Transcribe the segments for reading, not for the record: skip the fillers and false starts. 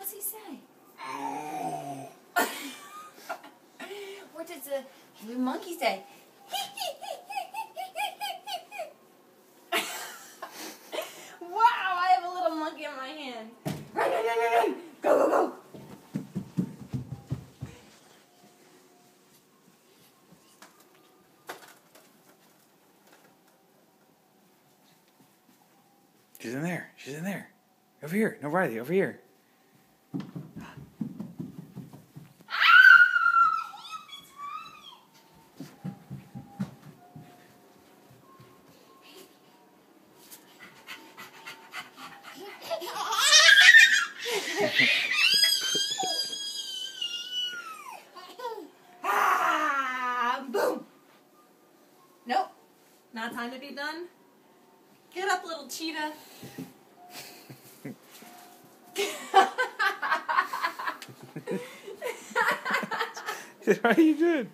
What's he say? What does the monkey say? Wow, I have a little monkey in my hand. Run, run, run, run, run. Go, go, go. She's in there. She's in there. Over here. No, Riley, over here. Boom. Nope. Not time to be done. Get up, little cheetah. What are you doing?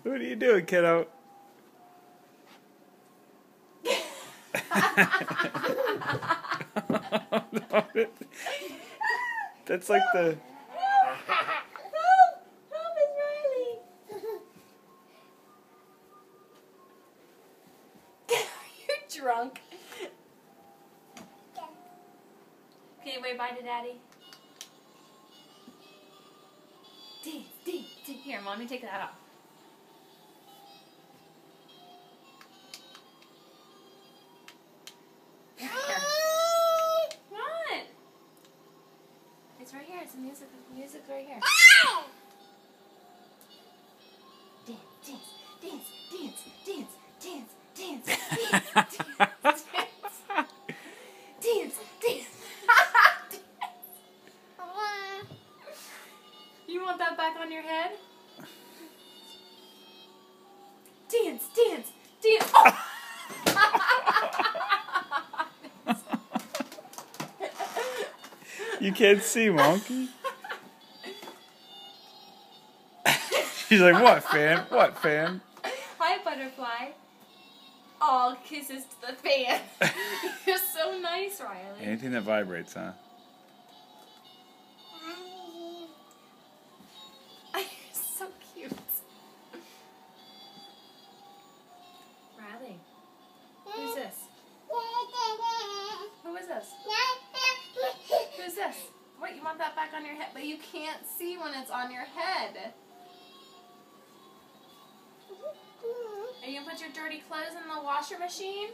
What are you doing, kiddo? That's like the... Help! Help, it's Riley! You're drunk. Can you wave bye to Daddy? Dance, dance, dance. Here, Mommy, take that off. Here. What? It's right here. It's the music. The music's right here. Dance, dance, dance, dance, dance, dance, dance, dance, dance, dance. You want that back on your head? Dance, dance, dance. Oh! You can't see, monkey. She's like, what, fan? What, fan? Hi, butterfly. All kisses to the fan. You're so nice, Riley. Anything that vibrates, huh? You're so cute. Riley, who's this? Who is this? Who's this? What, you want that back on your head? But you can't see when it's on your head. Are you going to put your dirty clothes in the washer machine?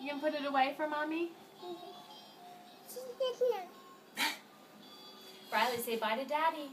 You going to put it away for Mommy? Riley, say bye to Daddy.